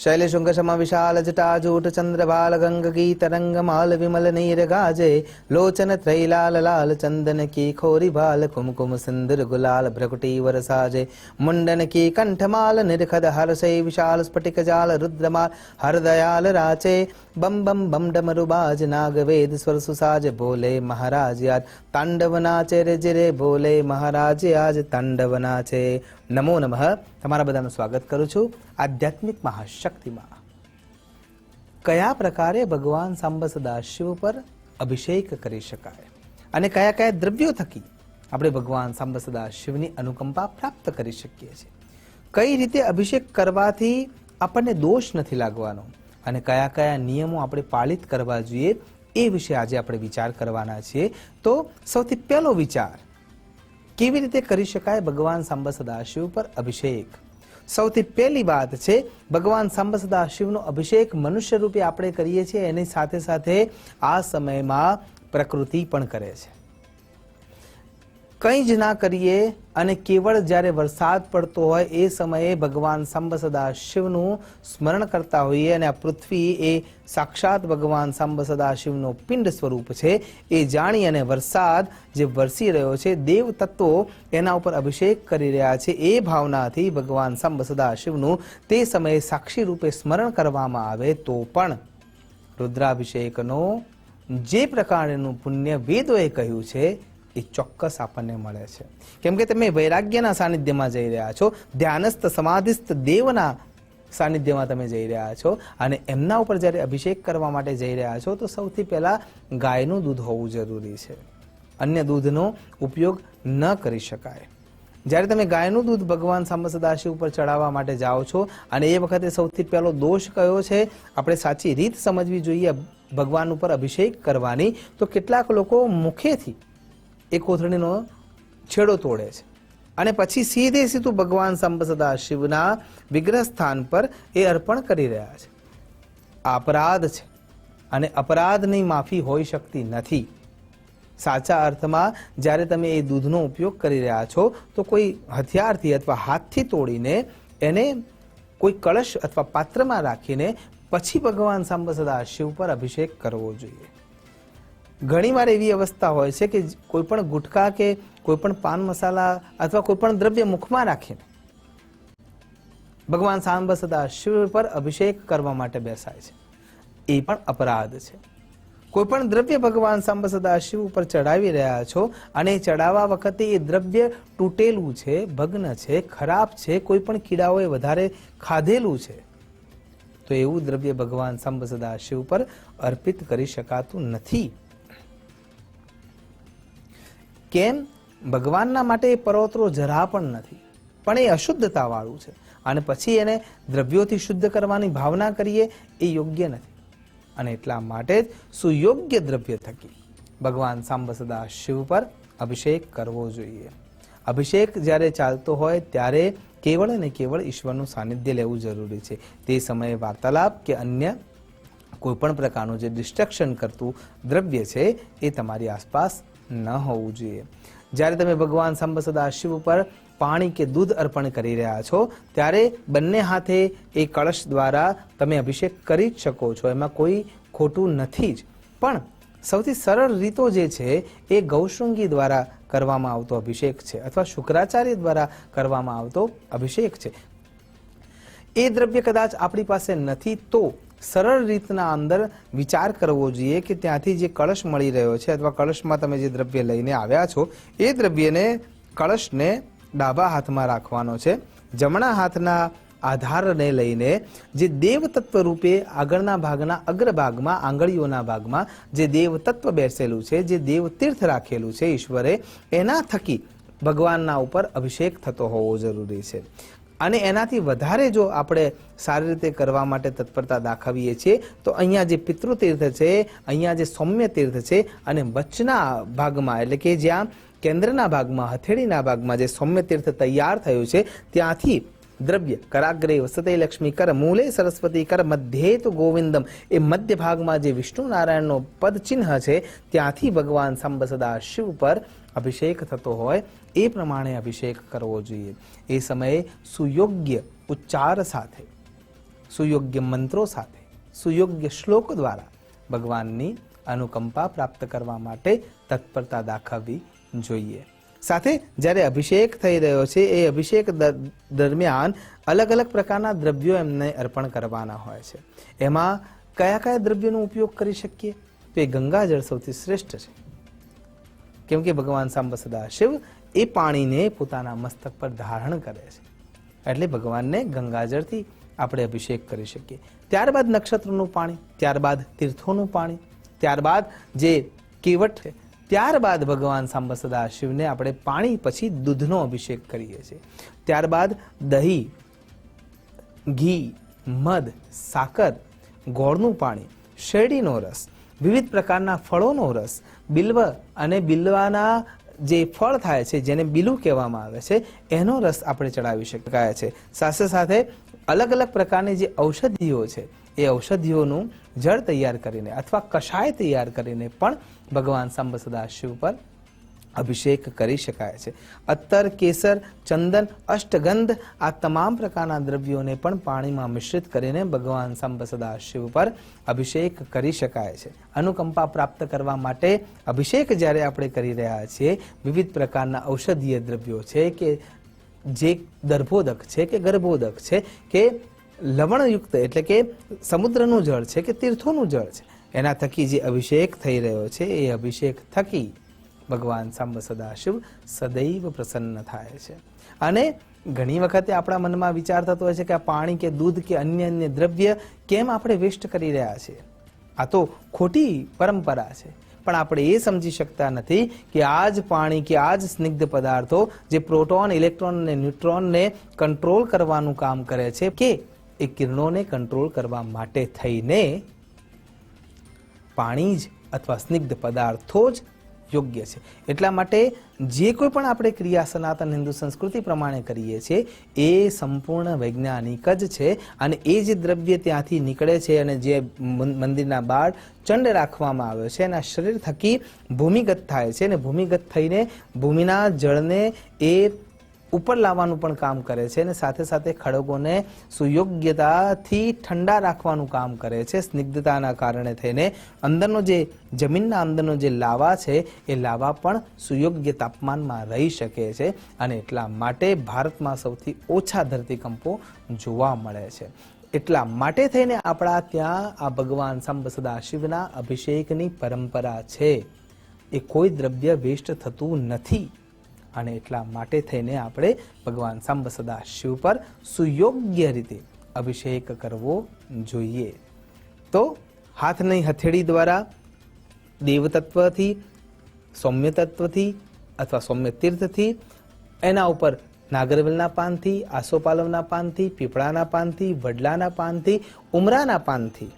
शैलशृंग विशाल जटाजूट चंद्रभाल गंग की तरंग माल विमल नीर गाजे लोचन त्रैलाल लाल चंदन की खोरी भाल कुमकुम सिंदूर गुलाल भ्रकुटी वरसाजे मुंडन की कंठमाल निरखद हर्षे विशाल स्फटिक जाल रुद्रमाल हरदयाल राचे बम बम बम डमरुबाज नाग वेद स्वर सुसाज बोले महाराज आज तांडव नाचे रे जिरे बोले महाराज आज तांडव नाचे। नमो नमः। તમારા બધાનું સ્વાગત કરું છું આધ્યાત્મિક મહાશક્તિમાં। કયા પ્રકારે ભગવાન સાંબ સદાશિવ પર અભિષેક કરી શકાય અને કયા કયા દ્રવ્યો થકી આપણે ભગવાન સાંબ સદાશિવની અનુકંપા પ્રાપ્ત કરી શકીએ છીએ, કઈ રીતે અભિષેક કરવાથી આપણને દોષ નથી લાગવાનો અને કયા કયા નિયમો આપણે પાલિત કરવા જોઈએ એ વિશે આજે આપણે વિચાર કરવાના છીએ। તો સૌથી પહેલો વિચાર, કેવી રીતે કરી શકાય ભગવાન સાંબ સદાશિવ પર અભિષેક। સૌથી પહેલી વાત છે, ભગવાન સાંબ સદાશિવનો અભિષેક મનુષ્ય રૂપે આપણે કરીએ છીએ, એની સાથે સાથે આ સમયમાં પ્રકૃતિ પણ કરે છે। કંઈ જ ના કરીએ અને કેવળ જ્યારે વરસાદ પડતો હોય એ સમયે ભગવાન સાંબ સદાશિવનું સ્મરણ કરતા હોઈએ અને આ પૃથ્વી એ સાક્ષાત ભગવાન સાંબ સદાશિવનો પિંડ સ્વરૂપ છે એ જાણી અને વરસાદ જે વરસી રહ્યો છે, દેવ તત્વો એના ઉપર અભિષેક કરી રહ્યા છે એ ભાવનાથી ભગવાન સાંબ સદાશિવનું તે સમયે સાક્ષી રૂપે સ્મરણ કરવામાં આવે તો પણ રુદ્રાભિષેકનો જે પ્રકારનું પુણ્ય વેદોએ કહ્યું છે એ ચોક્કસ આપણને મળે છે। કેમ કે તમે વૈરાગ્યના સાનિધ્યમાં જઈ રહ્યા છો, ધ્યાનસ્થ સમાધિસ્થ દેવના સાનિધ્યમાં તમે જઈ રહ્યા છો અને એમના ઉપર જ્યારે અભિષેક કરવા માટે જઈ રહ્યા છો તો સૌથી પહેલા ગાયનું દૂધ હોવું જરૂરી છે, અન્ય દૂધનો ઉપયોગ ન કરી શકાય। જ્યારે તમે ગાયનું દૂધ ભગવાન સાંબ સદાશિવ ઉપર ચડાવવા માટે જાઓ છો અને એ વખતે સૌથી પહેલો દોષ કયો છે, આપણે સાચી રીત સમજવી જોઈએ ભગવાન ઉપર અભિષેક કરવાની। તો કેટલાક લોકો મુખેથી એ કોથળીનો છેડો તોડે છે અને પછી સીધે સીધું ભગવાન સાંબ સદાશિવના વિગ્રહ સ્થાન પર એ અર્પણ કરી રહ્યા છે। આ અપરાધ છે અને અપરાધની માફી હોઈ શકતી નથી। સાચા અર્થમાં જ્યારે તમે એ દૂધનો ઉપયોગ કરી રહ્યા છો તો કોઈ હથિયારથી અથવા હાથથી તોડીને એને કોઈ કળશ અથવા પાત્રમાં રાખીને પછી ભગવાન સાંબ સદાશિવ પર અભિષેક કરવો જોઈએ। ઘણીવાર એવી અવસ્થા હોય છે કે કોઈ પણ ગુટખા કે કોઈ પણ પાન મસાલા અથવા કોઈ પણ દ્રવ્ય મુખમાં રાખીને ભગવાન સાંબ સદાશિવ પર અભિષેક કરવા માટે બેસાય છે, એ પણ અપરાધ છે। કોઈ પણ દ્રવ્ય ભગવાન સાંબ સદાશિવ ઉપર ચડાવી રહ્યા છો અને ચડાવવા વખતે એ દ્રવ્ય તૂટેલું છે, ભગ્ન છે, ખરાબ છે, કોઈ પણ કીડાઓએ વધારે ખાધેલું છે તો એવું દ્રવ્ય ભગવાન સાંબ સદાશિવ પર અર્પિત કરી શકાતું નથી। કેમ? ભગવાનના માટે એ પરોતરો જરા પણ નથી, પણ એ અશુદ્ધતા વાળું છે અને પછી એને દ્રવ્યોથી શુદ્ધ કરવાની ભાવના કરીએ એ યોગ્ય નથી અને એટલા માટે જ સુયોગ્ય દ્રવ્ય થકી ભગવાન સાંબ સદાશિવ પર અભિષેક કરવો જોઈએ। અભિષેક જ્યારે ચાલતો હોય ત્યારે કેવળ અને કેવળ ઈશ્વરનું સાનિધ્ય લેવું જરૂરી છે। તે સમયે વાર્તાલાપ કે અન્ય કોઈ પણ પ્રકારનું જે ડિસ્ટ્રેક્શન કરતું દ્રવ્ય છે એ તમારી આસપાસ ન હોવું જોઈએ। જ્યારે તમે ભગવાન સાંબ સદાશિવ ઉપર પાણી કે દૂધ અર્પણ કરી રહ્યા છો ત્યારે બંને હાથે એ કળશ દ્વારા તમે અભિષેક કરી જ શકો છો, એમાં કોઈ ખોટું નથી જ, પણ સૌથી સરળ રીતો જે છે એ ગૌશૃંગી દ્વારા કરવામાં આવતો અભિષેક છે અથવા શુક્રાચાર્ય દ્વારા કરવામાં આવતો અભિષેક છે। એ દ્રવ્ય કદાચ આપણી પાસે નથી તો સરળ રીતના અંદર વિચાર કરવો જોઈએ કે ત્યાંથી જે કળશ મળી રહ્યો છે અથવા કળશમાં તમે જે દ્રવ્ય લઈને આવ્યા છો એ દ્રવ્યને કળશને ડાબા હાથમાં રાખવાનો છે, જમણા હાથના આધારને લઈને જે દેવતત્વ રૂપે આગળના ભાગના અગ્રભાગમાં આંગળીઓના ભાગમાં જે દેવતત્વ બેસેલું છે, જે દેવતીર્થ રાખેલું છે ઈશ્વરે, એના થકી ભગવાનના ઉપર અભિષેક થતો હોવો જરૂરી છે। અને એનાથી વધારે જો આપણે સારી રીતે કરવા માટે તત્પરતા દાખવીએ છીએ તો અહીંયા જે પિતૃતીર્થ છે, અહીંયા જે સૌમ્ય તીર્થ છે અને વચના ભાગમાં એટલે કે જ્યાં કેન્દ્રના ભાગમાં હથેળીના ભાગમાં જે સૌમ્ય તીર્થ તૈયાર થયું છે ત્યાંથી દ્રવ્ય કરાગ્રે વસતે લક્ષ્મી કર મૂલે સરસ્વતી કર મધ્યે તો ગોવિંદમ એ મધ્ય ભાગમાં જે વિષ્ણુ નારાયણનો પદ ચિહ્ન છે ત્યાંથી ભગવાન સાંબ સદાશિવ પર અભિષેક થતો હોય એ પ્રમાણે અભિષેક કરવો જોઈએ। એ સમયે સુયોગ્ય ઉચ્ચાર સાથે સુયોગ્ય મંત્રો સાથે, સુયોગ્ય શ્લોકો દ્વારા ભગવાનની અનુકંપા પ્રાપ્ત કરવા માટે તત્પરતા દાખવવી જોઈએ. સાથે જ્યારે અભિષેક થઈ રહ્યો છે એ અભિષેક દરમિયાન અલગ અલગ પ્રકારના દ્રવ્યો એમને અર્પણ કરવાના હોય છે. એમાં કયા કયા દ્રવ્યોનો ઉપયોગ કરી શકીએ? તો એ ગંગાજળ સૌથી શ્રેષ્ઠ છે, કેમ કે ભગવાન સાંબ સદા શિવ એ પાણીને પોતાના મસ્તક પર ધારણ કરે છે, એટલે ભગવાનને ગંગાજળથી આપણે અભિષેક કરી શકીએ. ત્યારબાદ નક્ષત્રનું પાણી, ત્યારબાદ તીર્થોનું પાણી, ત્યારબાદ જે કેવટ છે, ત્યારબાદ ભગવાન સાંબ સદા શિવને આપણે પાણી પછી દૂધનો અભિષેક કરીએ છીએ. ત્યારબાદ દહીં, ઘી, મધ, સાકર, ગોળનું પાણી, શેરડીનો રસ, વિવિધ પ્રકારના ફળોનો રસ, બિલ્વ અને બિલ્વાના જે ફળ થાય છે જેને બિલું કહેવામાં આવે છે એનો રસ આપણે ચડાવી શકાય છે. સાથે સાથે અલગ અલગ પ્રકારની જે ઔષધિઓ છે એ ઔષધિઓનું જળ તૈયાર કરીને અથવા કષાય તૈયાર કરીને પણ ભગવાન સાંબ સદા શિવ પર અભિષેક કરી શકાય છે. અત્તર, કેસર, ચંદન, અષ્ટગંધ આ તમામ પ્રકારના દ્રવ્યોને પણ પાણીમાં મિશ્રિત કરીને ભગવાન સાંબ સદા શિવ પર અભિષેક કરી શકાય છે. અનુકંપા પ્રાપ્ત કરવા માટે અભિષેક જ્યારે આપણે કરી રહ્યા છીએ, વિવિધ પ્રકારના ઔષધીય દ્રવ્યો છે કે જે દર્ભોદક છે કે ગર્ભોદક છે કે લવણયુક્ત એટલે કે સમુદ્રનું જળ છે કે તીર્થોનું જળ છે, એના થકી જે અભિષેક થઈ રહ્યો છે એ અભિષેક થકી ભગવાન સાંબ સદા શિવ સદૈવ પ્રસન્ન થાય છે. અને ઘણી વખતે આપણા મનમાં વિચાર થતો હોય છે કે આ પાણી કે દૂધ કે અન્ય અન્ય દ્રવ્ય કેમ આપણે વેસ્ટ કરી રહ્યા છીએ? આ તો ખોટી પરંપરા છે. પણ આપણે એ સમજી શકતા નથી કે આ જ પાણી કે આ જ સ્નિગ્ધ પદાર્થો જે પ્રોટોન, ઇલેક્ટ્રોન અને ન્યુટ્રોનને કંટ્રોલ કરવાનું કામ કરે છે, કે એ કિરણોને કંટ્રોલ કરવા માટે થઈને પાણી જ અથવા સ્નિગ્ધ પદાર્થો જ યોગ્ય છે. એટલા માટે જે કોઈ પણ આપણે ક્રિયા સનાતન હિન્દુ સંસ્કૃતિ પ્રમાણે કરીએ છીએ એ સંપૂર્ણ વૈજ્ઞાનિક જ છે. અને એ જે દ્રવ્ય ત્યાંથી નીકળે છે અને જે મંદિરના બહાર ચંડ રાખવામાં આવ્યો છે એના શરીર થકી ભૂમિગત થાય છે, અને ભૂમિગત થઈને ભૂમિના જળને એ ઉપર લાવવાનું પણ કામ કરે છે, અને સાથે સાથે ખડકોને સુયોગ્યતાથી ઠંડા રાખવાનું કામ કરે છે. સ્નિગ્ધતાના કારણે થઈને અંદરનો જે જમીનના અંદરનો જે લાવા છે એ લાવા પણ સુયોગ્ય તાપમાનમાં રહી શકે છે. અને એટલા માટે ભારતમાં સૌથી ઓછા ધરતીકંપો જોવા મળે છે. એટલા માટે થઈને આપણા ત્યાં આ ભગવાન સાંબ સદા શિવના અભિષેકની પરંપરા છે. એ કોઈ દ્રવ્ય વેસ્ટ થતું નથી. અને એટલા માટે થઈને આપણે ભગવાન સાંબ સદા શિવ પર સુયોગ્ય રીતે અભિષેક કરવો જોઈએ. તો હાથની હથેળી દ્વારા દેવતત્વથી, સૌમ્ય તત્વથી અથવા સૌમ્ય તીર્થથી, એના ઉપર નાગરવેલના પાનથી, આસોપાલવના પાનથી, પીપળાના પાનથી, વડલાના પાનથી, ઉમરાના પાનથી,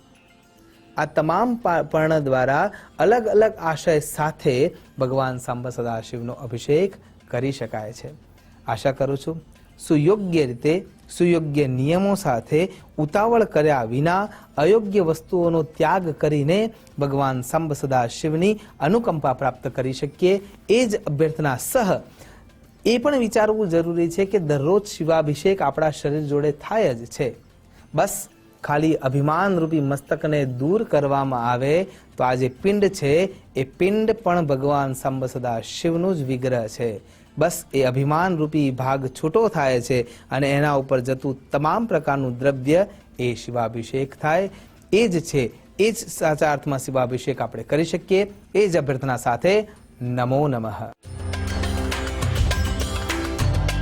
આ તમામ પર્ણ દ્વારા અલગ અલગ આશય સાથે ભગવાન સાંબ સદા શિવનો અભિષેક કરી શકાય છે. આશા કરું છું સુયોગ્ય રીતે, સુયોગ્ય નિયમો સાથે, ઉતાવળ કર્યા વિના, અયોગ્ય વસ્તુઓનો ત્યાગ કરીને ભગવાન સાંબ સદા શિવની અનુકંપા પ્રાપ્ત કરી શકીએ. એ જ અભ્યર્થના સહ એ પણ વિચારવું જરૂરી છે કે દરરોજ શિવાભિષેક આપણા શરીર જોડે થાય જ છે. બસ ખાલી અભિમાન રૂપી મસ્તકને દૂર કરવામાં આવે તો આ જે પિંડ છે એ પિંડ પણ ભગવાન સાંબ સદા શિવનું જ વિગ્રહ છે. બસ એ અભિમાન રૂપી ભાગ છૂટો થાય છે અને એના ઉપર જતું તમામ પ્રકારનું દ્રવ્ય એ શિવાભિષેક થાય. એ જ છે, એ જ સાચા અર્થમાં શિવાભિષેક આપણે કરી શકીએ. એ જ અભ્યર્થના સાથે નમો નમઃ.